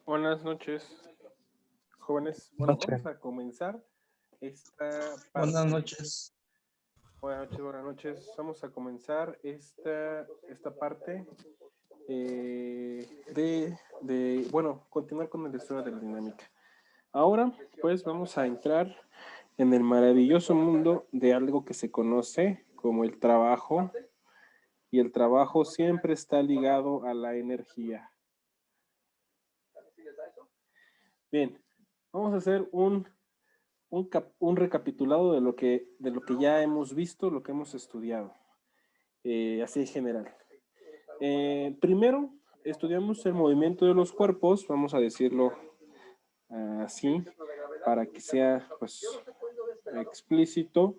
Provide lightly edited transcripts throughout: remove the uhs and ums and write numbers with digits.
Buenas noches, jóvenes. Bueno, Noche. vamos a comenzar esta parte. Buenas noches. Buenas noches. Vamos a comenzar esta parte continuar con el estudio de la dinámica. Ahora, pues, vamos a entrar en el maravilloso mundo de algo que se conoce como el trabajo, y el trabajo siempre está ligado a la energía. Bien, vamos a hacer un recapitulado de lo que ya hemos visto, lo que hemos estudiado, así en general. Primero, estudiamos el movimiento de los cuerpos, vamos a decirlo así, para que sea pues explícito.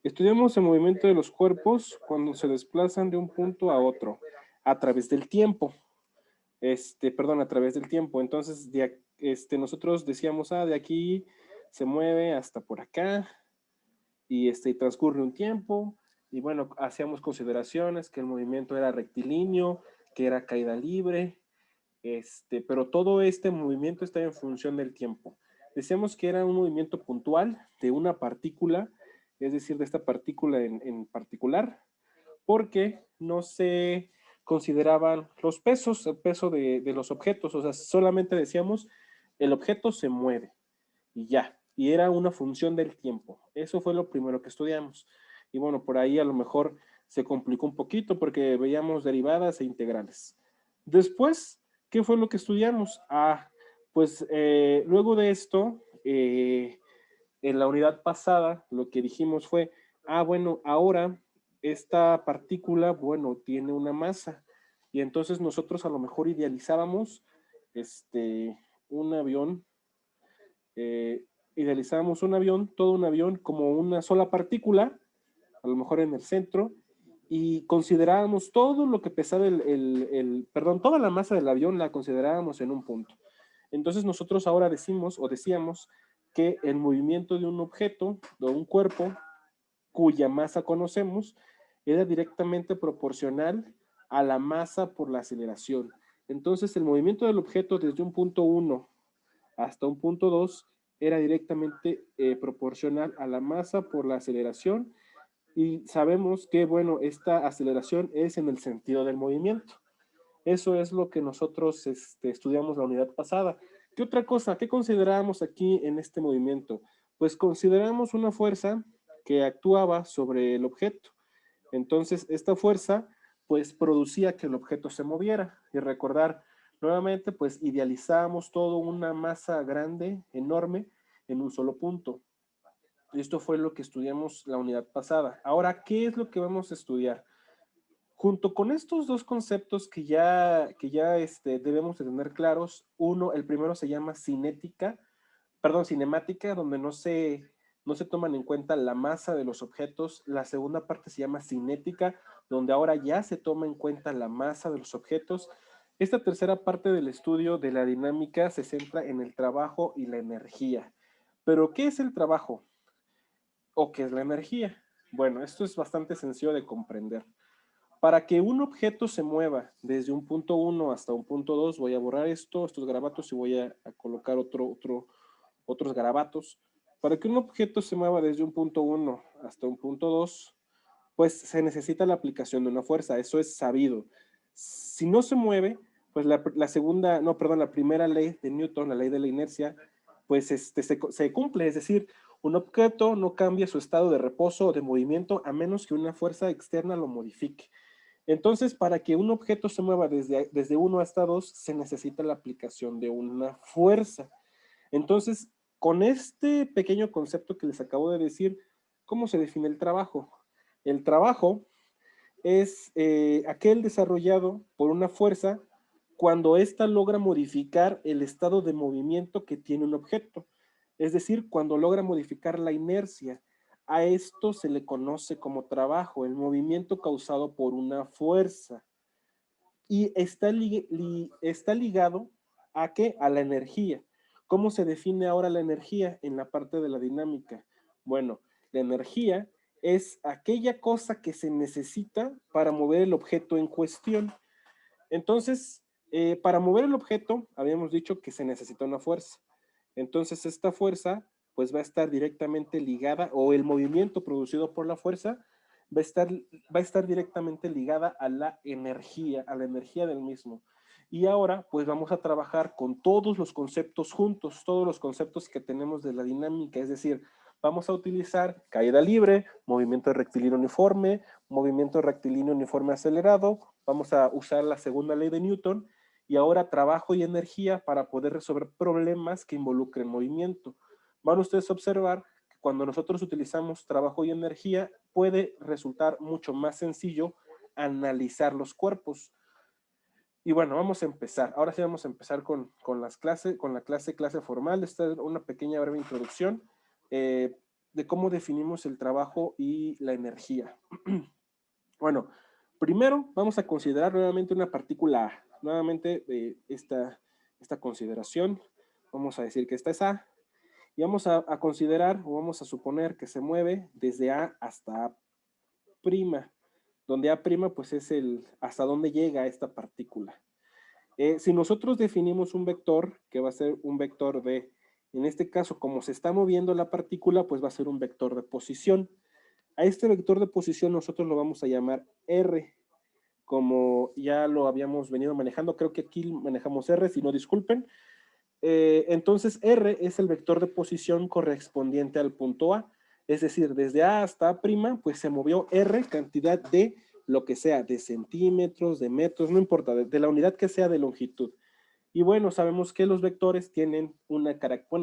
Estudiamos el movimiento de los cuerpos cuando se desplazan de un punto a otro, a través del tiempo. A través del tiempo. Entonces, nosotros decíamos, de aquí se mueve hasta por acá, y transcurre un tiempo, y bueno, hacíamos consideraciones que el movimiento era rectilíneo, que era caída libre, pero todo este movimiento está en función del tiempo. Decíamos que era un movimiento puntual de una partícula, es decir, de esta partícula en particular, porque no se consideraban los pesos, el peso de los objetos, o sea, solamente decíamos, el objeto se mueve, y ya, y era una función del tiempo. Eso fue lo primero que estudiamos. Y bueno, por ahí a lo mejor se complicó un poquito porque veíamos derivadas e integrales. Después, ¿qué fue lo que estudiamos? Pues luego de esto, en la unidad pasada, lo que dijimos fue, bueno, ahora esta partícula, bueno, tiene una masa. Y entonces nosotros a lo mejor idealizábamos un avión, idealizábamos un avión, todo un avión como una sola partícula, a lo mejor en el centro, y considerábamos todo lo que pesaba toda la masa del avión la considerábamos en un punto. Entonces nosotros ahora decíamos que el movimiento de un objeto, de un cuerpo, cuya masa conocemos, era directamente proporcional a la masa por la aceleración. Entonces el movimiento del objeto desde un punto 1 hasta un punto 2 era directamente proporcional a la masa por la aceleración, y sabemos que, bueno, esta aceleración es en el sentido del movimiento. Eso es lo que nosotros estudiamos la unidad pasada. ¿Qué otra cosa? ¿Qué consideramos aquí en este movimiento? Pues consideramos una fuerza que actuaba sobre el objeto. Entonces, esta fuerza, pues, producía que el objeto se moviera. Y recordar, nuevamente, pues, idealizamos todo una masa grande, enorme, en un solo punto. Esto fue lo que estudiamos la unidad pasada. Ahora, ¿qué es lo que vamos a estudiar? Junto con estos dos conceptos que ya debemos de tener claros, el primero se llama cinética, cinemática, donde no se toman en cuenta la masa de los objetos. La segunda parte se llama cinética, donde ahora ya se toma en cuenta la masa de los objetos. Esta tercera parte del estudio de la dinámica se centra en el trabajo y la energía. ¿Pero qué es el trabajo? ¿O qué es la energía? Bueno, esto es bastante sencillo de comprender. Para que un objeto se mueva desde un punto 1 hasta un punto 2, voy a borrar estos garabatos y voy a colocar otros garabatos. Para que un objeto se mueva desde un punto 1 hasta un punto 2, pues se necesita la aplicación de una fuerza, eso es sabido. Si no se mueve, pues la primera ley de Newton, la ley de la inercia, pues se cumple, es decir, un objeto no cambia su estado de reposo o de movimiento a menos que una fuerza externa lo modifique. Entonces, para que un objeto se mueva desde 1 hasta 2, se necesita la aplicación de una fuerza. Entonces, con este pequeño concepto que les acabo de decir, ¿cómo se define el trabajo? El trabajo es aquel desarrollado por una fuerza cuando ésta logra modificar el estado de movimiento que tiene un objeto. Es decir, cuando logra modificar la inercia. A esto se le conoce como trabajo, el movimiento causado por una fuerza. Y está ligado ¿a qué? A la energía. ¿Cómo se define ahora la energía en la parte de la dinámica? Bueno, la energía es aquella cosa que se necesita para mover el objeto en cuestión. Entonces, para mover el objeto, habíamos dicho que se necesita una fuerza. Entonces, esta fuerza, pues va a estar directamente ligada, o el movimiento producido por la fuerza, va a estar directamente ligada a la energía del mismo. Y ahora, pues vamos a trabajar con todos los conceptos juntos, todos los conceptos que tenemos de la dinámica, es decir, vamos a utilizar caída libre, movimiento rectilíneo uniforme acelerado, vamos a usar la segunda ley de Newton y ahora trabajo y energía para poder resolver problemas que involucren movimiento. Van ustedes a observar que cuando nosotros utilizamos trabajo y energía puede resultar mucho más sencillo analizar los cuerpos. Y bueno, vamos a empezar. Ahora sí vamos a empezar con la clase formal. Esta es una pequeña breve introducción de cómo definimos el trabajo y la energía. Bueno, primero vamos a considerar nuevamente una partícula A. Nuevamente esta consideración, vamos a decir que esta es A, y vamos a considerar o vamos a suponer que se mueve desde A hasta A', donde A' pues es hasta dónde llega esta partícula. Si nosotros definimos un vector, que va a ser un vector de, en este caso, como se está moviendo la partícula, pues va a ser un vector de posición. A este vector de posición nosotros lo vamos a llamar R, como ya lo habíamos venido manejando. Creo que aquí manejamos R, si no disculpen. Entonces R es el vector de posición correspondiente al punto A. Es decir, desde A hasta A', pues se movió R cantidad de lo que sea, de centímetros, de metros, no importa, de la unidad que sea de longitud. Y bueno, sabemos que los vectores tienen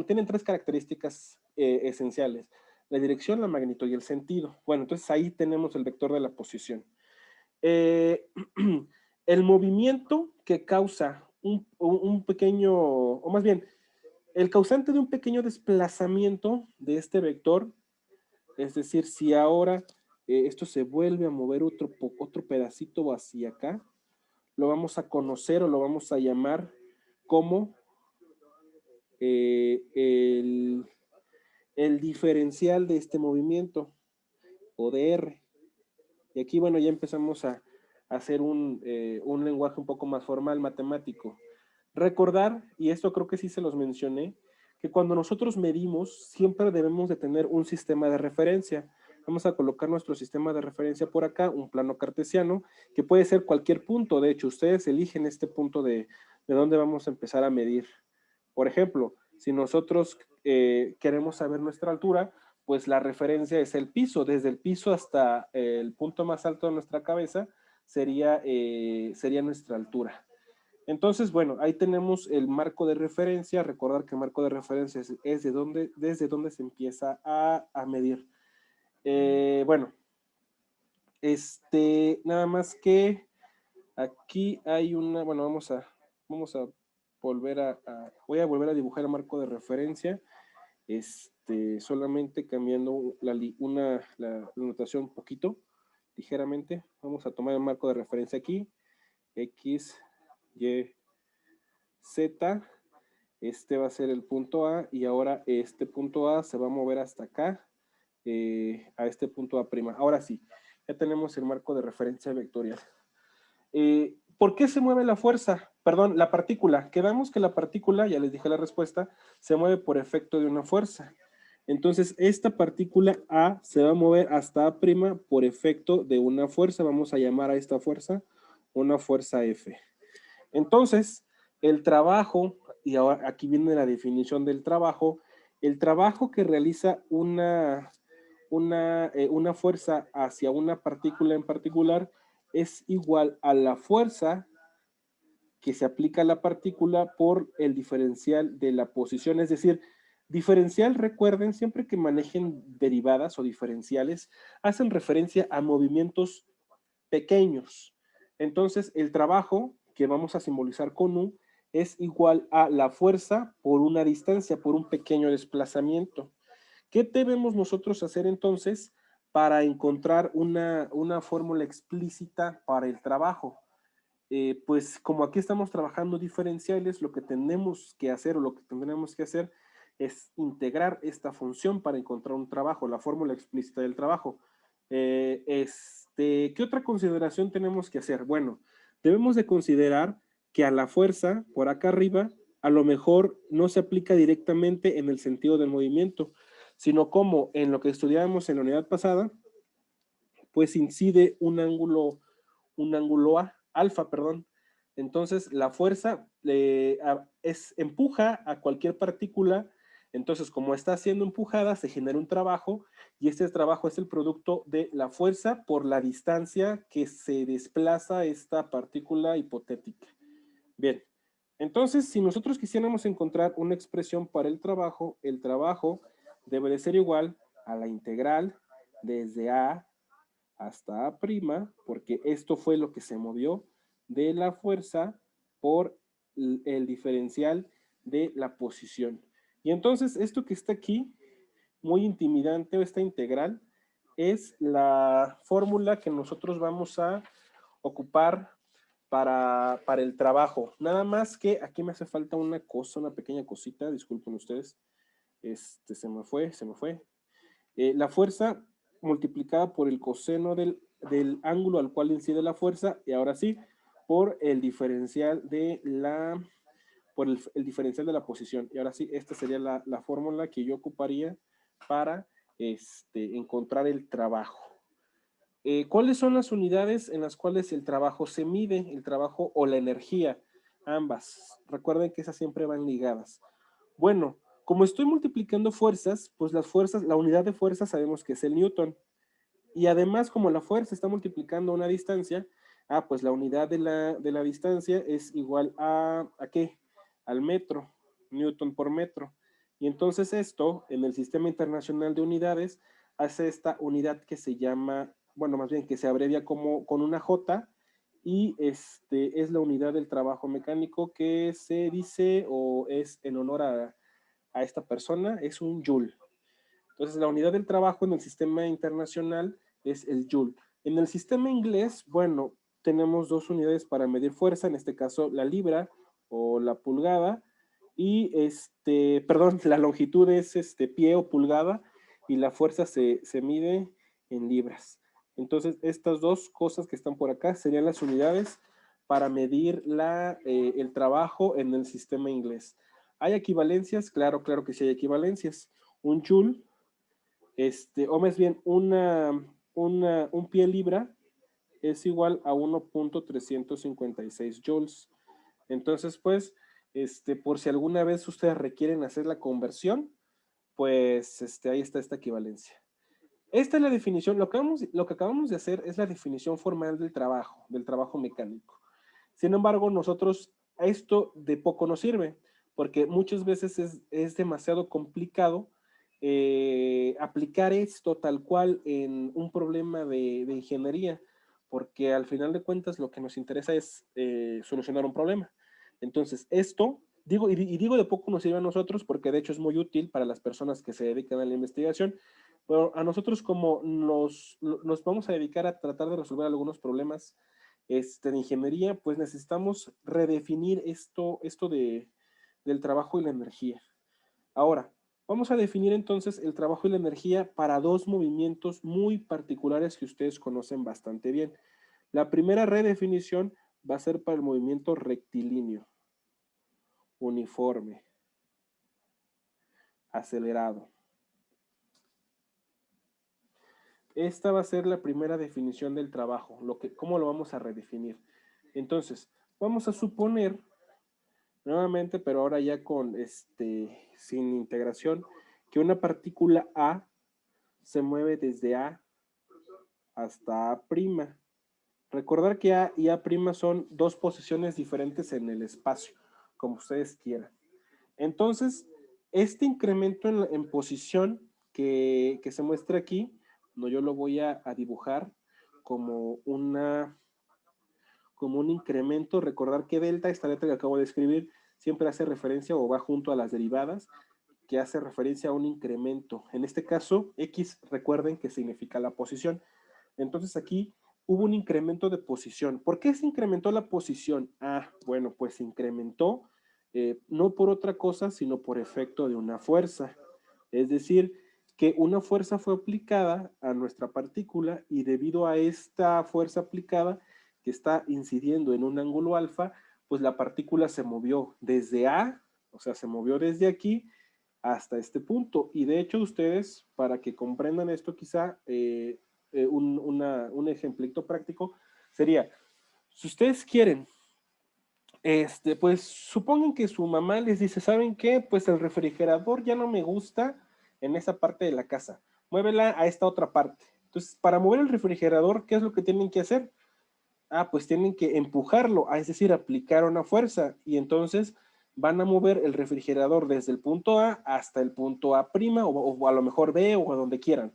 tienen 3 características esenciales: la dirección, la magnitud y el sentido. Bueno, entonces ahí tenemos el vector de la posición. El movimiento que causa un pequeño, o más bien, el causante de un pequeño desplazamiento de este vector, es decir, si ahora esto se vuelve a mover otro pedacito hacia acá, lo vamos a conocer o lo vamos a llamar como el diferencial de este movimiento, o de R. Y aquí, bueno, ya empezamos a hacer un lenguaje un poco más formal, matemático. Recordar, y esto creo que sí se los mencioné, que cuando nosotros medimos, siempre debemos de tener un sistema de referencia. Vamos a colocar nuestro sistema de referencia por acá, un plano cartesiano, que puede ser cualquier punto. De hecho, ustedes eligen este punto de dónde vamos a empezar a medir. Por ejemplo, si nosotros queremos saber nuestra altura, pues la referencia es el piso. Desde el piso hasta el punto más alto de nuestra cabeza sería nuestra altura. Entonces, bueno, ahí tenemos el marco de referencia. Recordar que el marco de referencia es desde donde se empieza a medir. Bueno, nada más que aquí hay bueno, vamos a voy a volver a dibujar el marco de referencia, solamente cambiando la notación un poquito, ligeramente. Vamos a tomar el marco de referencia aquí, X, Y, Z, va a ser el punto A, y ahora este punto A se va a mover hasta acá, a este punto A'. Ahora sí, ya tenemos el marco de referencia vectorial. ¿Por qué se mueve la fuerza? Perdón, la partícula. Quedamos que la partícula, ya les dije la respuesta, se mueve por efecto de una fuerza. Entonces, esta partícula A se va a mover hasta A' por efecto de una fuerza. Vamos a llamar a esta fuerza una fuerza F. Entonces, el trabajo y ahora aquí viene la definición del trabajo. El trabajo que realiza una fuerza hacia una partícula en particular es igual a la fuerza que se aplica a la partícula por el diferencial de la posición. Es decir, diferencial, recuerden, siempre que manejen derivadas o diferenciales, hacen referencia a movimientos pequeños. Entonces, el trabajo que vamos a simbolizar con U es igual a la fuerza por una distancia, por un pequeño desplazamiento. ¿Qué debemos nosotros hacer entonces para encontrar una fórmula explícita para el trabajo? Pues como aquí estamos trabajando diferenciales, lo que tenemos que hacer o lo que tendremos que hacer es integrar esta función para encontrar un trabajo, la fórmula explícita del trabajo. ¿Qué otra consideración tenemos que hacer? Bueno, debemos de considerar que a la fuerza, por acá arriba, a lo mejor no se aplica directamente en el sentido del movimiento, sino como en lo que estudiábamos en la unidad pasada, pues incide un ángulo alfa, perdón. Entonces, la fuerza empuja a cualquier partícula. Entonces, como está siendo empujada, se genera un trabajo y este trabajo es el producto de la fuerza por la distancia que se desplaza esta partícula hipotética. Bien, entonces, si nosotros quisiéramos encontrar una expresión para el trabajo debe de ser igual a la integral desde A hasta A', porque esto fue lo que se movió de la fuerza por el diferencial de la posición. Y entonces esto que está aquí, muy intimidante, esta integral, es la fórmula que nosotros vamos a ocupar para el trabajo. Nada más que aquí me hace falta una cosa, una pequeña cosita, disculpen ustedes. Se me fue. La fuerza multiplicada por el coseno del ángulo al cual incide la fuerza, y ahora sí, por el diferencial de el diferencial de la posición. Y ahora sí, esta sería la fórmula que yo ocuparía para encontrar el trabajo. ¿Cuáles son las unidades en las cuales el trabajo se mide? El trabajo o la energía, ambas. Recuerden que esas siempre van ligadas. Bueno, como estoy multiplicando fuerzas, pues la unidad de fuerza sabemos que es el newton. Y además, como la fuerza está multiplicando una distancia, pues la unidad de la distancia es igual ¿a qué? Al metro, newton por metro. Y entonces esto, en el Sistema Internacional de Unidades, hace esta unidad que se llama, bueno, más bien que se abrevia con una J, y es la unidad del trabajo mecánico que se dice o es en honor a esta persona, es un joule. Entonces, la unidad del trabajo en el sistema internacional es el joule. En el sistema inglés, bueno, tenemos dos unidades para medir fuerza, en este caso la libra o la pulgada, y perdón, la longitud es pie o pulgada, y la fuerza se mide en libras. Entonces, estas dos cosas que están por acá serían las unidades para medir el trabajo en el sistema inglés. ¿Hay equivalencias? Claro, claro que sí hay equivalencias. Un joule o más bien un pie libra es igual a 1.356 joules. Entonces, pues, por si alguna vez ustedes requieren hacer la conversión, pues ahí está esta equivalencia. Esta es la definición, lo que acabamos de hacer es la definición formal del trabajo mecánico. Sin embargo, nosotros a esto de poco nos sirve, porque muchas veces es demasiado complicado aplicar esto tal cual en un problema de ingeniería, porque al final de cuentas lo que nos interesa es solucionar un problema. Entonces, esto, digo de poco nos sirve a nosotros, porque de hecho es muy útil para las personas que se dedican a la investigación, pero a nosotros como nos vamos a dedicar a tratar de resolver algunos problemas de ingeniería, pues necesitamos redefinir esto del trabajo y la energía. Ahora, vamos a definir entonces el trabajo y la energía para dos movimientos muy particulares que ustedes conocen bastante bien. La primera redefinición va a ser para el movimiento rectilíneo, uniforme, acelerado. Esta va a ser la primera definición del trabajo, ¿cómo lo vamos a redefinir? Entonces, vamos a suponer nuevamente, pero ahora ya con sin integración, que una partícula A se mueve desde A hasta A'. Recordar que A y A' son dos posiciones diferentes en el espacio, como ustedes quieran. Entonces, este incremento en posición que se muestra aquí, no, yo lo voy a dibujar como como un incremento. Recordar que delta, esta letra que acabo de escribir, siempre hace referencia o va junto a las derivadas, que hace referencia a un incremento. En este caso, X, recuerden que significa la posición. Entonces aquí hubo un incremento de posición. ¿Por qué se incrementó la posición? Ah, bueno, pues se incrementó no por otra cosa, sino por efecto de una fuerza. Es decir, que una fuerza fue aplicada a nuestra partícula y debido a esta fuerza aplicada que está incidiendo en un ángulo alfa, pues la partícula se movió desde A, o sea, se movió desde aquí hasta este punto. Y de hecho ustedes, para que comprendan esto quizá, un ejemplito práctico sería, si ustedes quieren, pues supongan que su mamá les dice, ¿saben qué? Pues el refrigerador ya no me gusta en esa parte de la casa, muévela a esta otra parte. Entonces, para mover el refrigerador, ¿qué es lo que tienen que hacer? Ah, pues tienen que empujarlo, es decir, aplicar una fuerza, y entonces van a mover el refrigerador desde el punto A hasta el punto A' o a lo mejor B o a donde quieran.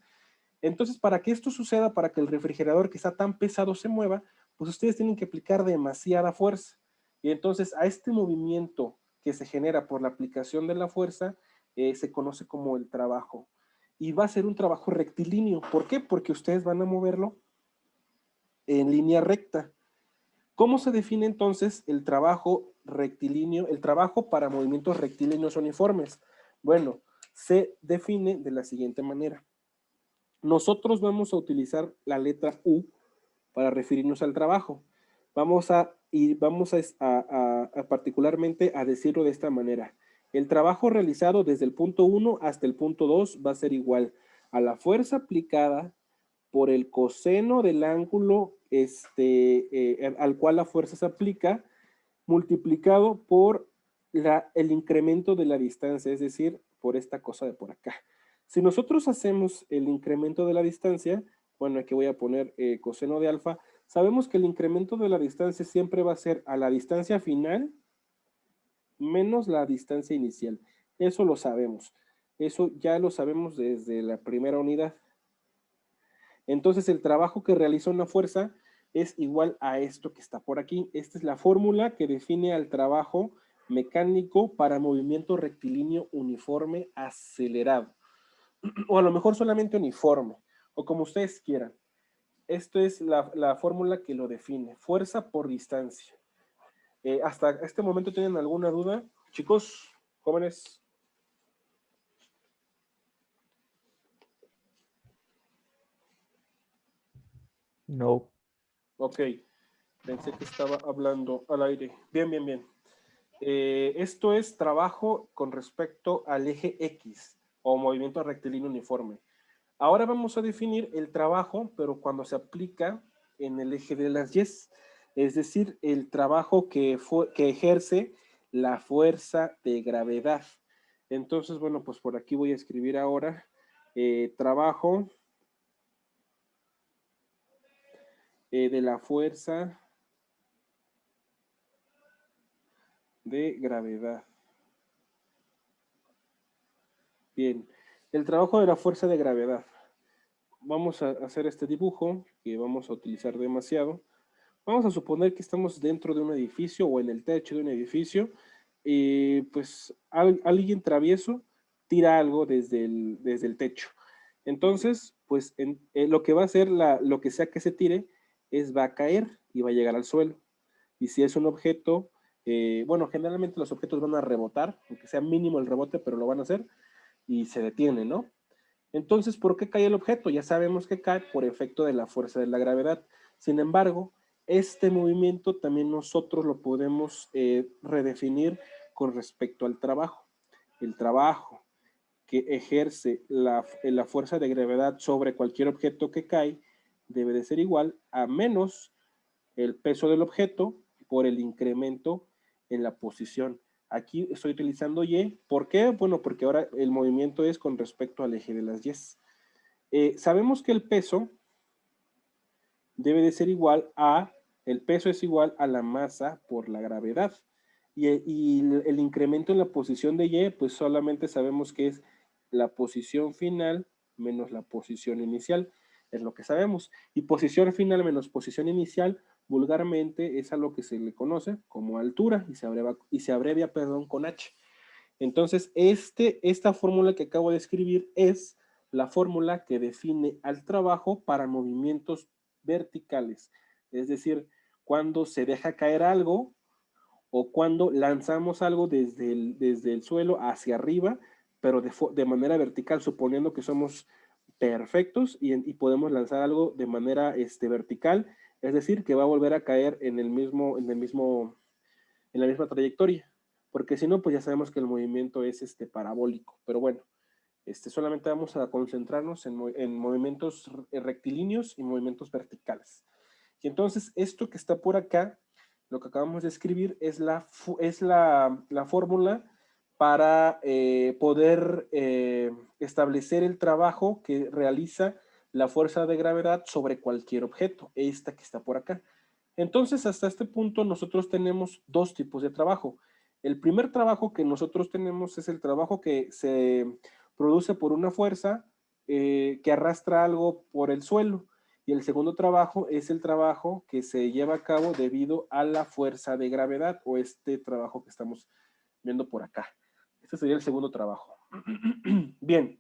Entonces, para que esto suceda, para que el refrigerador que está tan pesado se mueva, pues ustedes tienen que aplicar demasiada fuerza. Y entonces a este movimiento que se genera por la aplicación de la fuerza, se conoce como el trabajo. Y va a ser un trabajo rectilíneo. ¿Por qué? Porque ustedes van a moverlo en línea recta. ¿Cómo se define entonces el trabajo rectilíneo, el trabajo para movimientos rectilíneos uniformes? Bueno, se define de la siguiente manera. Nosotros vamos a utilizar la letra U para referirnos al trabajo. Vamos a particularmente a decirlo de esta manera. El trabajo realizado desde el punto 1 hasta el punto 2 va a ser igual a la fuerza aplicada por el coseno del ángulo al cual la fuerza se aplica, multiplicado por el incremento de la distancia, es decir, por esta cosa de por acá. Si nosotros hacemos el incremento de la distancia, bueno, aquí voy a poner coseno de alfa, sabemos que el incremento de la distancia siempre va a ser a la distancia final menos la distancia inicial. Eso lo sabemos. Eso ya lo sabemos desde la primera unidad. Entonces el trabajo que realiza una fuerza es igual a esto que está por aquí. Esta es la fórmula que define al trabajo mecánico para movimiento rectilíneo uniforme acelerado. O a lo mejor solamente uniforme, o como ustedes quieran. Esto es la fórmula que lo define, fuerza por distancia. ¿Hasta este momento tienen alguna duda? Chicos, jóvenes. No. Ok, pensé que estaba hablando al aire. Bien, bien, bien. Esto es trabajo con respecto al eje X o movimiento rectilíneo uniforme. Ahora vamos a definir el trabajo, pero cuando se aplica en el eje de las Y, es decir, el trabajo que ejerce la fuerza de gravedad. Entonces, bueno, pues por aquí voy a escribir ahora trabajo de la fuerza de gravedad. Bien, el trabajo de la fuerza de gravedad. Vamos a hacer este dibujo que vamos a utilizar demasiado. Vamos a suponer que estamos dentro de un edificio o en el techo de un edificio y pues alguien travieso tira algo desde el techo. Entonces, pues lo que va a hacer lo que sea que se tire va a caer y va a llegar al suelo. Y si es un objeto, bueno, generalmente los objetos van a rebotar, aunque sea mínimo el rebote, pero lo van a hacer y se detiene, ¿no? Entonces, ¿por qué cae el objeto? Ya sabemos que cae por efecto de la fuerza de la gravedad. Sin embargo, este movimiento también nosotros lo podemos redefinir con respecto al trabajo. El trabajo que ejerce la fuerza de gravedad sobre cualquier objeto que cae debe de ser igual a menos el peso del objeto por el incremento en la posición Aquí estoy utilizando Y. ¿Por qué? Bueno, porque ahora el movimiento es con respecto al eje de las Y. Sabemos que el peso debe de ser igual a, el peso es igual a la masa por la gravedad. Y el incremento en la posición de Y, pues solamente sabemos que es la posición final menos la posición inicial, es lo que sabemos. Y posición final menos posición inicial, vulgarmente es a lo que se le conoce como altura y se abrevia, perdón, con H. Entonces, esta fórmula que acabo de escribir es la fórmula que define al trabajo para movimientos verticales. Es decir, cuando se deja caer algo o cuando lanzamos algo desde el suelo hacia arriba, pero de manera vertical, suponiendo que somos perfectos y podemos lanzar algo de manera vertical, es decir, que va a volver a caer en la misma trayectoria, porque si no, pues ya sabemos que el movimiento es parabólico, pero bueno, solamente vamos a concentrarnos en movimientos rectilíneos y movimientos verticales. Y entonces, esto que está por acá, lo que acabamos de escribir, es la fórmula para poder establecer el trabajo que realiza la fuerza de gravedad sobre cualquier objeto, esta que está por acá. Entonces, hasta este punto, nosotros tenemos dos tipos de trabajo. El primer trabajo que nosotros tenemos es el trabajo que se produce por una fuerza que arrastra algo por el suelo. Y el segundo trabajo es el trabajo que se lleva a cabo debido a la fuerza de gravedad o este trabajo que estamos viendo por acá. Este sería el segundo trabajo. Bien,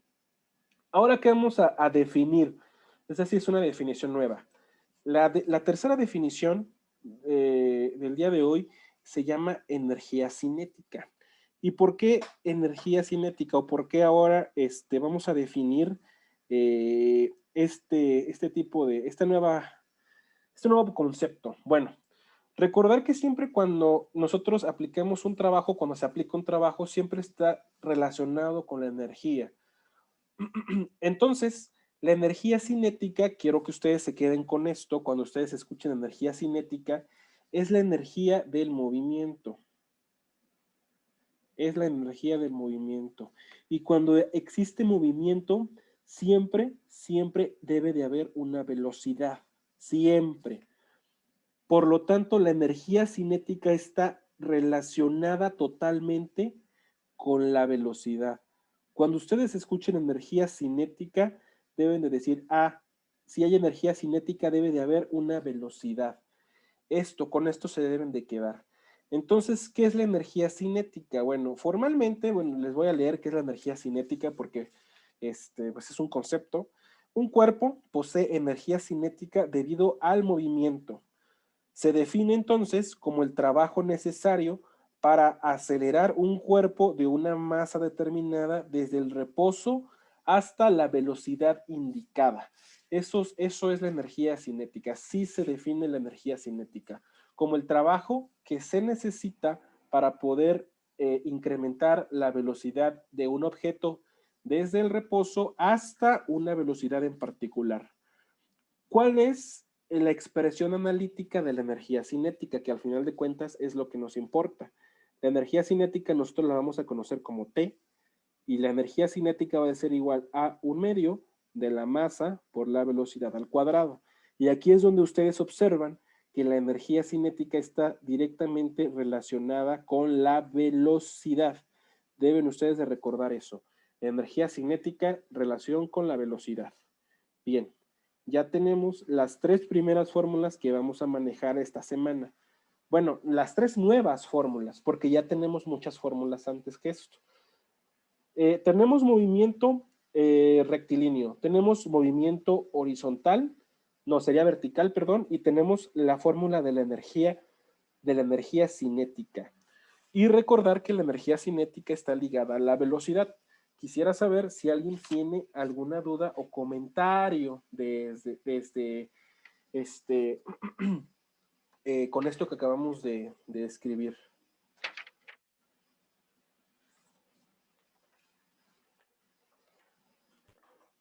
ahora que vamos a definir, esa sí es una definición nueva. La tercera definición del día de hoy se llama energía cinética. ¿Y por qué energía cinética? ¿O por qué ahora vamos a definir este nuevo concepto? Bueno, recordar que siempre cuando nosotros aplicamos un trabajo, cuando se aplica un trabajo, siempre está relacionado con la energía. Entonces, la energía cinética, quiero que ustedes se queden con esto, cuando ustedes escuchen energía cinética, es la energía del movimiento. Es la energía del movimiento. Y cuando existe movimiento, siempre debe de haber una velocidad. Siempre. Por lo tanto, la energía cinética está relacionada totalmente con la velocidad. Cuando ustedes escuchen energía cinética, deben de decir, si hay energía cinética debe de haber una velocidad. Con esto se deben de quedar. Entonces, ¿qué es la energía cinética? Bueno, formalmente, les voy a leer qué es la energía cinética porque pues es un concepto. Un cuerpo posee energía cinética debido al movimiento. Se define entonces como el trabajo necesario para acelerar un cuerpo de una masa determinada desde el reposo hasta la velocidad indicada. Eso es la energía cinética. Sí se define la energía cinética como el trabajo que se necesita para poder incrementar la velocidad de un objeto desde el reposo hasta una velocidad en particular. ¿Cuál es la expresión analítica de la energía cinética? Que al final de cuentas es lo que nos importa. La energía cinética nosotros la vamos a conocer como T, y la energía cinética va a ser igual a 1/2 de la masa por la velocidad al cuadrado. Y aquí es donde ustedes observan que la energía cinética está directamente relacionada con la velocidad. Deben ustedes de recordar eso. Energía cinética, relación con la velocidad. Bien, ya tenemos las 3 primeras fórmulas que vamos a manejar esta semana. Bueno, las 3 nuevas fórmulas, porque ya tenemos muchas fórmulas antes que esto. Tenemos movimiento rectilíneo, tenemos movimiento horizontal, no, sería vertical, perdón, y tenemos la fórmula de la energía cinética. Y recordar que la energía cinética está ligada a la velocidad. Quisiera saber si alguien tiene alguna duda o comentario con esto que acabamos de escribir.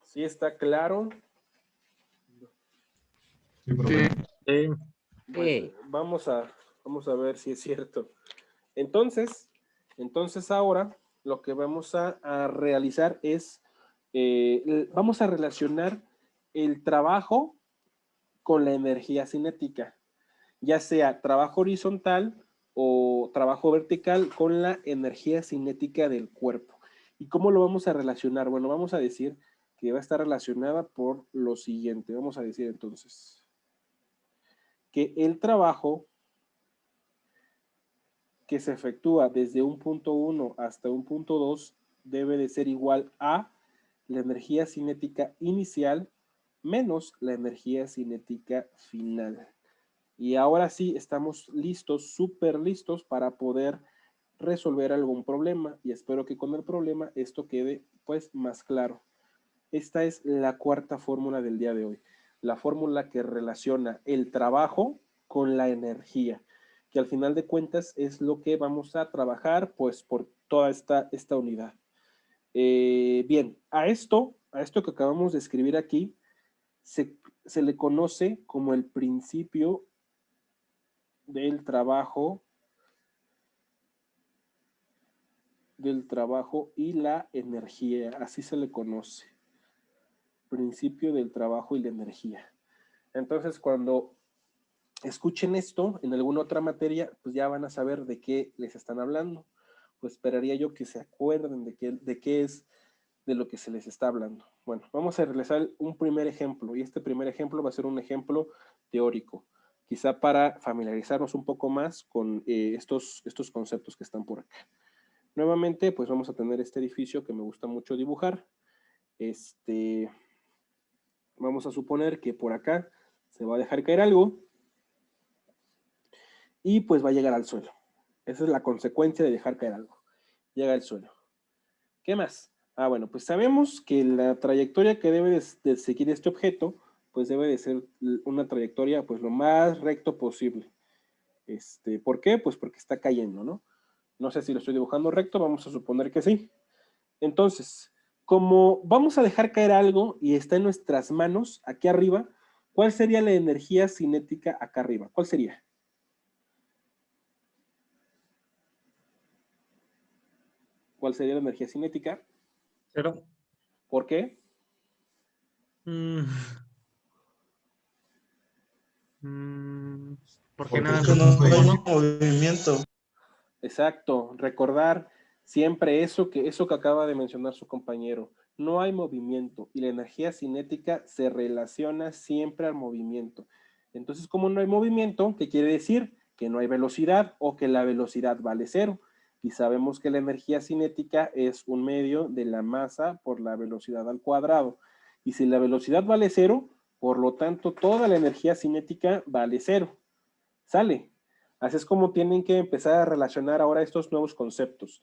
¿Sí está claro? Sí, profe. Sí. Bueno, vamos a ver si es cierto. Entonces, Entonces ahora lo que vamos a realizar es, vamos a relacionar el trabajo con la energía cinética, ya sea trabajo horizontal o trabajo vertical con la energía cinética del cuerpo. ¿Y cómo lo vamos a relacionar? Bueno, vamos a decir que va a estar relacionada por lo siguiente. Vamos a decir entonces que el trabajo que se efectúa desde un punto 1 hasta un punto 2 debe de ser igual a la energía cinética inicial menos la energía cinética final. Y ahora sí estamos listos, súper listos para poder resolver algún problema y espero que con el problema esto quede pues más claro. Esta es la cuarta fórmula del día de hoy, la fórmula que relaciona el trabajo con la energía, que al final de cuentas es lo que vamos a trabajar pues por toda esta unidad. Bien, a esto que acabamos de escribir aquí, se le conoce como el principio del trabajo y la energía, así se le conoce, principio del trabajo y la energía. Entonces, cuando escuchen esto en alguna otra materia, pues ya van a saber de qué les están hablando. Pues esperaría yo que se acuerden de qué es de lo que se les está hablando. Bueno, vamos a realizar un primer ejemplo, y este primer ejemplo va a ser un ejemplo teórico, quizá para familiarizarnos un poco más con estos conceptos que están por acá. Nuevamente, pues vamos a tener este edificio que me gusta mucho dibujar. Vamos a suponer que por acá se va a dejar caer algo y pues va a llegar al suelo. Esa es la consecuencia de dejar caer algo. Llega al suelo. ¿Qué más? Ah, bueno, pues sabemos que la trayectoria que debe de seguir este objeto, pues debe de ser una trayectoria pues lo más recto posible. ¿Por qué? Pues porque está cayendo, ¿no? No sé si lo estoy dibujando recto, vamos a suponer que sí. Entonces, como vamos a dejar caer algo y está en nuestras manos, aquí arriba, ¿cuál sería la energía cinética acá arriba? ¿Cuál sería? ¿Cuál sería la energía cinética? Cero. ¿Por qué? Mm, mm, porque Porque nada es se que no mueve. hay movimiento. Exacto, recordar siempre eso que acaba de mencionar su compañero. No hay movimiento y la energía cinética se relaciona siempre al movimiento. Entonces, como no hay movimiento, ¿qué quiere decir? Que no hay velocidad o que la velocidad vale cero. Y sabemos que la energía cinética es un medio de la masa por la velocidad al cuadrado. Y si la velocidad vale cero, por lo tanto, toda la energía cinética vale cero. ¿Sale? Así es como tienen que empezar a relacionar ahora estos nuevos conceptos.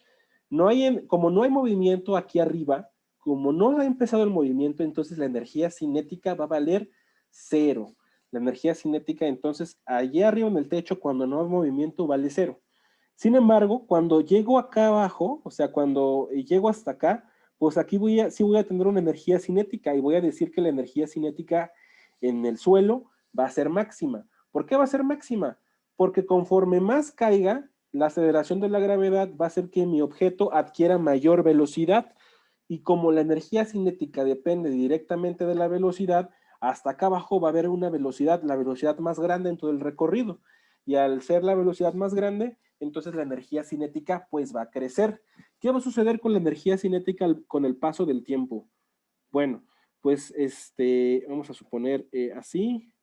Como no hay movimiento aquí arriba, como no ha empezado el movimiento, entonces la energía cinética va a valer cero. La energía cinética, entonces, allí arriba en el techo, cuando no hay movimiento, vale cero. Sin embargo, cuando llego acá abajo, o sea, cuando llego hasta acá, pues aquí sí voy a tener una energía cinética y voy a decir que la energía cinética en el suelo va a ser máxima. ¿Por qué va a ser máxima? Porque conforme más caiga, la aceleración de la gravedad va a hacer que mi objeto adquiera mayor velocidad y como la energía cinética depende directamente de la velocidad, hasta acá abajo va a haber una velocidad, la velocidad más grande en todo el recorrido. Y al ser la velocidad más grande, entonces la energía cinética pues va a crecer. ¿Qué va a suceder con la energía cinética con el paso del tiempo? Bueno, pues vamos a suponer así.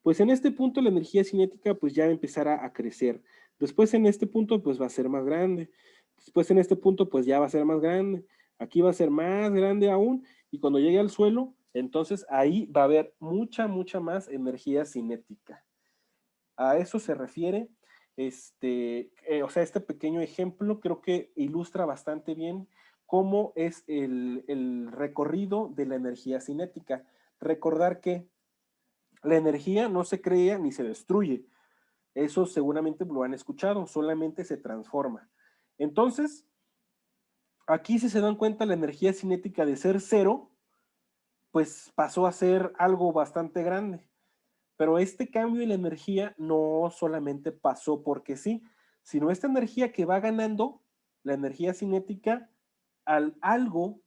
Pues en este punto la energía cinética pues ya empezará a crecer. Después en este punto pues va a ser más grande. Después en este punto pues ya va a ser más grande. Aquí va a ser más grande aún y cuando llegue al suelo, entonces ahí va a haber mucha más energía cinética. A eso se refiere o sea, este pequeño ejemplo creo que ilustra bastante bien cómo es el recorrido de la energía cinética. Recordar que la energía no se crea ni se destruye. Eso seguramente lo han escuchado, solamente se transforma. Entonces, aquí si se dan cuenta, la energía cinética de ser cero, pues pasó a ser algo bastante grande. Pero este cambio en la energía no solamente pasó porque sí, sino esta energía que va ganando la energía cinética, algo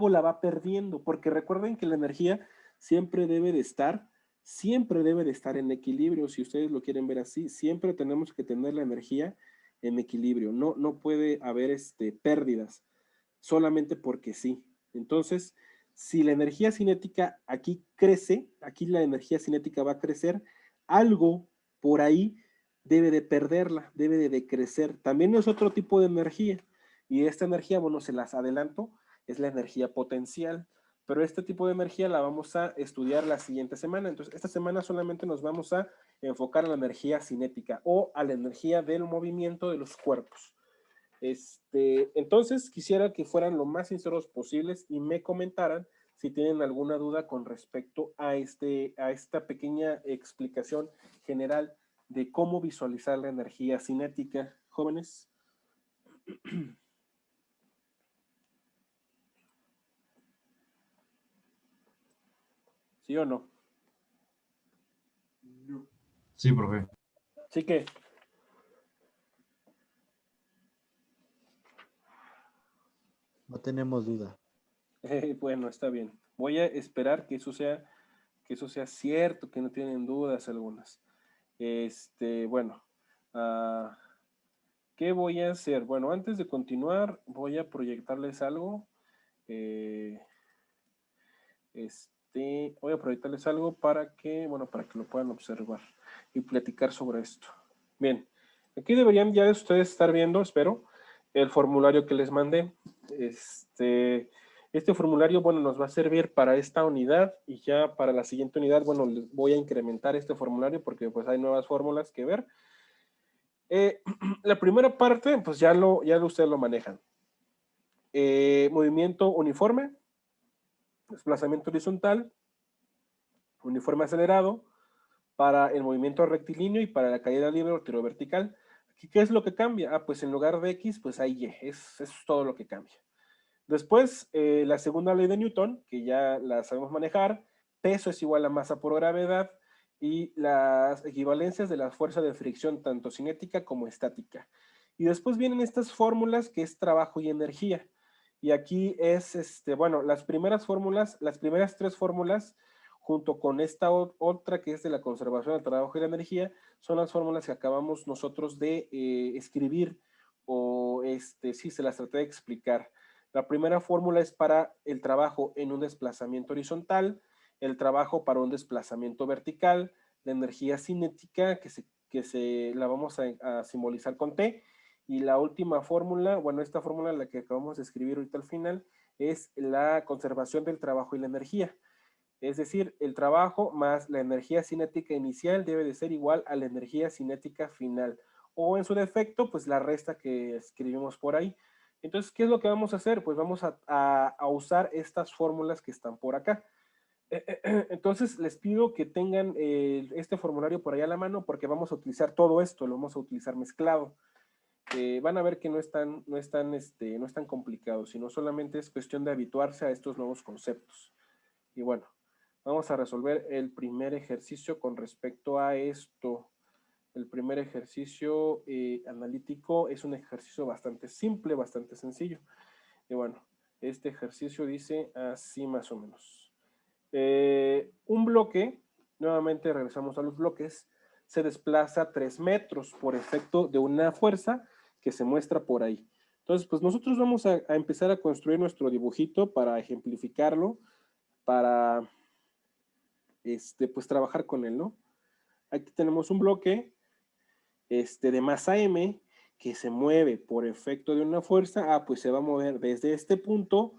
la va perdiendo, porque recuerden que la energía siempre debe de estar en equilibrio. Si ustedes lo quieren ver así, siempre tenemos que tener la energía en equilibrio. No puede haber pérdidas solamente porque sí. Entonces, si la energía cinética aquí crece, aquí la energía cinética va a crecer, algo por ahí debe de perderla, debe de decrecer. También es otro tipo de energía, y esta energía, bueno, se las adelanto, es la energía potencial, pero este tipo de energía la vamos a estudiar la siguiente semana. Entonces, esta semana solamente nos vamos a enfocar a la energía cinética o a la energía del movimiento de los cuerpos. Entonces, quisiera que fueran lo más sinceros posibles y me comentaran si tienen alguna duda con respecto a esta pequeña explicación general de cómo visualizar la energía cinética, jóvenes. ¿Sí o no? Sí, profe. Así que No tenemos duda. bueno, está bien. Voy a esperar que eso sea cierto, que no tienen dudas algunas. Bueno, ¿qué voy a hacer? Bueno, antes de continuar, voy a proyectarles algo. Voy a proyectarles algo para que lo puedan observar y platicar sobre esto. Bien, aquí deberían ya ustedes estar viendo, espero, el formulario que les mandé. Este formulario, bueno, nos va a servir para esta unidad y ya para la siguiente unidad, bueno, les voy a incrementar este formulario porque pues hay nuevas fórmulas que ver. La primera parte, pues ya ustedes lo manejan. Movimiento uniforme, desplazamiento horizontal, uniforme acelerado, para el movimiento rectilíneo y para la caída libre o tiro vertical. Aquí, ¿qué es lo que cambia? Ah, pues en lugar de X, pues hay Y. Eso es todo lo que cambia. Después, la segunda ley de Newton, que ya la sabemos manejar, peso es igual a masa por gravedad, y las equivalencias de la fuerza de fricción, tanto cinética como estática. Y después vienen estas fórmulas, que es trabajo y energía. Y aquí es, bueno, las primeras tres fórmulas, junto con esta otra que es de la conservación del trabajo y la energía, son las fórmulas que acabamos nosotros de escribir, o sí, se las traté de explicar. La primera fórmula es para el trabajo en un desplazamiento horizontal, el trabajo para un desplazamiento vertical, la energía cinética que la vamos a simbolizar con T, y la última fórmula, bueno, esta fórmula, la que acabamos de escribir ahorita al final, es la conservación del trabajo y la energía. Es decir, el trabajo más la energía cinética inicial debe de ser igual a la energía cinética final, o en su defecto, pues la resta que escribimos por ahí. Entonces, ¿qué es lo que vamos a hacer? Pues vamos a usar estas fórmulas que están por acá. Entonces, les pido que tengan este formulario por ahí a la mano, porque vamos a utilizar todo esto, lo vamos a utilizar mezclado. Van a ver que no es tan complicado, sino solamente es cuestión de habituarse a estos nuevos conceptos. Y bueno, vamos a resolver el primer ejercicio con respecto a esto. El primer ejercicio analítico es un ejercicio bastante simple, bastante sencillo. Y bueno, este ejercicio dice así más o menos. Un bloque, nuevamente regresamos a los bloques, se desplaza 3 metros por efecto de una fuerza que se muestra por ahí. Entonces, pues nosotros vamos a empezar a construir nuestro dibujito para ejemplificarlo, para pues trabajar con él, ¿no? Aquí tenemos un bloque de masa M que se mueve por efecto de una fuerza. Pues se va a mover desde este punto,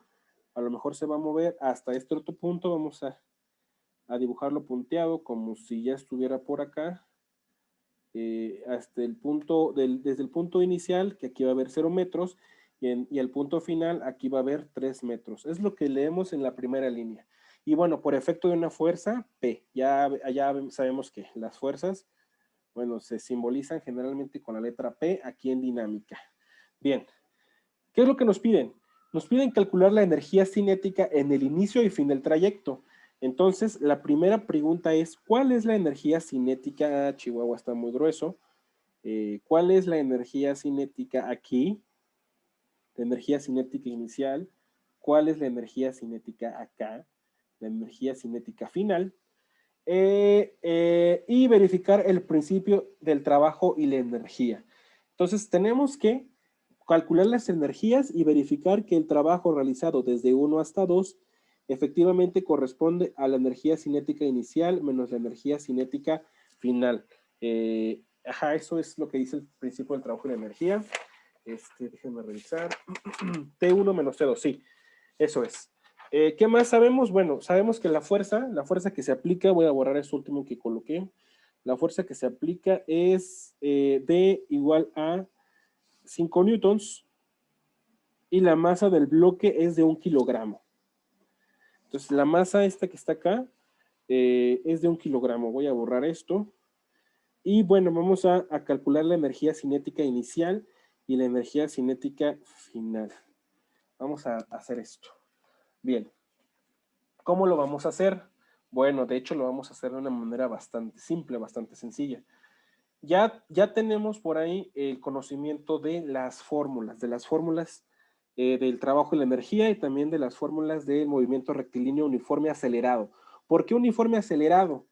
a lo mejor se va a mover hasta este otro punto. Vamos a dibujarlo punteado como si ya estuviera por acá, hasta el punto, desde el punto inicial, que aquí va a haber 0 metros, y el punto final, aquí va a haber 3 metros. Es lo que leemos en la primera línea. Y bueno, por efecto de una fuerza, P. Ya sabemos que las fuerzas, bueno, se simbolizan generalmente con la letra P aquí en dinámica. Bien, ¿qué es lo que nos piden? Nos piden calcular la energía cinética en el inicio y fin del trayecto. Entonces, la primera pregunta es, ¿cuál es la energía cinética? Chihuahua está muy grueso. ¿Cuál es la energía cinética aquí? La energía cinética inicial. ¿Cuál es la energía cinética acá? La energía cinética final. Y verificar el principio del trabajo y la energía. Entonces tenemos que calcular las energías y verificar que el trabajo realizado desde 1 hasta 2 efectivamente corresponde a la energía cinética inicial menos la energía cinética final. Eso es lo que dice el principio del trabajo y la energía. Déjenme revisar. T1 menos T2, sí, eso es. ¿Qué más sabemos? Bueno, sabemos que la fuerza que se aplica, voy a borrar eso último que coloqué, la fuerza que se aplica es D igual a 5 newtons y la masa del bloque es de 1 kilogramo. Entonces, la masa esta que está acá es de 1 kilogramo. Voy a borrar esto. Y bueno, vamos a calcular la energía cinética inicial y la energía cinética final. Vamos a hacer esto. Bien. ¿Cómo lo vamos a hacer? Bueno, de hecho lo vamos a hacer de una manera bastante simple, bastante sencilla. Ya tenemos por ahí el conocimiento de las fórmulas del trabajo y la energía y también de las fórmulas del movimiento rectilíneo uniforme acelerado. ¿Por qué uniforme acelerado?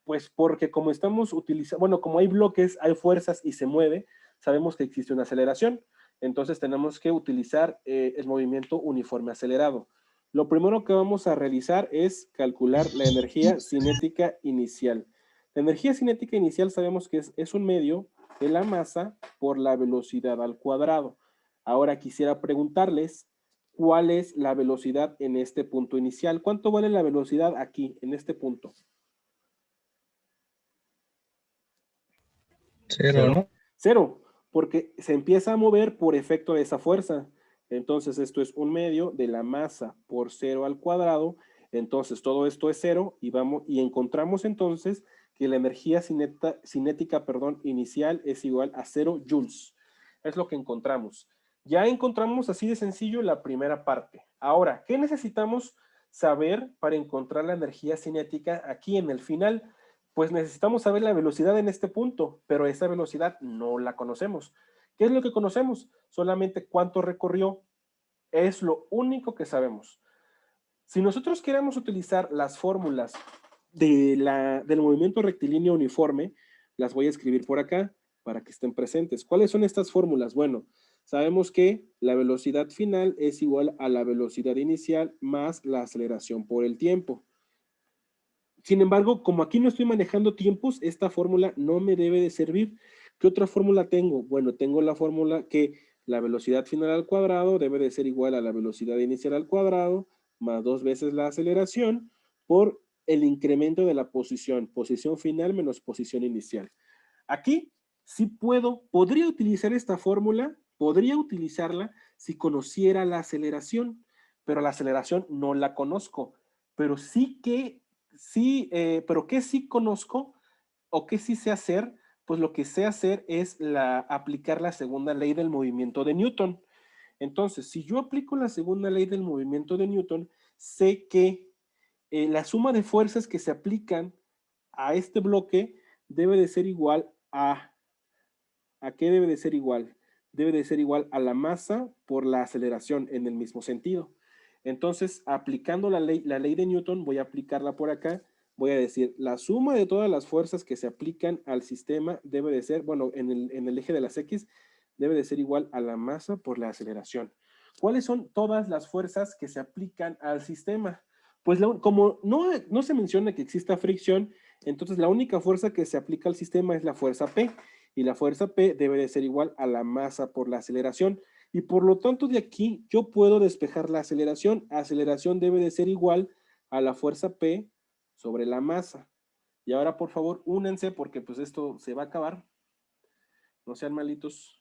Pues porque como estamos utilizando, bueno, como hay bloques, hay fuerzas y se mueve, sabemos que existe una aceleración. Entonces tenemos que utilizar el movimiento uniforme acelerado. Lo primero que vamos a realizar es calcular la energía cinética inicial. La energía cinética inicial sabemos que es un medio de la masa por la velocidad al cuadrado. Ahora quisiera preguntarles cuál es la velocidad en este punto inicial. ¿Cuánto vale la velocidad aquí, en este punto? 0, ¿no? 0, porque se empieza a mover por efecto de esa fuerza. Entonces esto es un medio de la masa por 0 al cuadrado. Entonces todo esto es 0 y encontramos entonces que la energía cinética inicial es igual a 0 joules. Es lo que encontramos. Ya encontramos así de sencillo la primera parte. Ahora, ¿qué necesitamos saber para encontrar la energía cinética aquí en el final? Pues necesitamos saber la velocidad en este punto, pero esa velocidad no la conocemos. ¿Qué es lo que conocemos? Solamente cuánto recorrió. Es lo único que sabemos. Si nosotros queremos utilizar las fórmulas del movimiento rectilíneo uniforme, las voy a escribir por acá para que estén presentes. ¿Cuáles son estas fórmulas? Bueno, sabemos que la velocidad final es igual a la velocidad inicial más la aceleración por el tiempo. Sin embargo, como aquí no estoy manejando tiempos, esta fórmula no me debe de servir. ¿Qué otra fórmula tengo? Bueno, tengo la fórmula que la velocidad final al cuadrado debe de ser igual a la velocidad inicial al cuadrado más 2 veces la aceleración por el incremento de la posición final menos posición inicial. Aquí sí podría utilizar esta fórmula, podría utilizarla si conociera la aceleración, pero la aceleración no la conozco, pero pero ¿qué sí conozco o qué sí sé hacer? Pues lo que sé hacer es aplicar la segunda ley del movimiento de Newton. Entonces, si yo aplico la segunda ley del movimiento de Newton, sé que la suma de fuerzas que se aplican a este bloque debe de ser igual ¿a qué debe de ser igual? Debe de ser igual a la masa por la aceleración en el mismo sentido. Entonces, aplicando la ley de Newton, voy a aplicarla por acá, voy a decir, la suma de todas las fuerzas que se aplican al sistema debe de ser, bueno, en el eje de las X, debe de ser igual a la masa por la aceleración. ¿Cuáles son todas las fuerzas que se aplican al sistema? Pues como no se menciona que exista fricción, entonces la única fuerza que se aplica al sistema es la fuerza P, y la fuerza P debe de ser igual a la masa por la aceleración. Y por lo tanto de aquí yo puedo despejar la aceleración. Aceleración debe de ser igual a la fuerza P sobre la masa. Y ahora por favor únense porque pues esto se va a acabar. No sean malitos.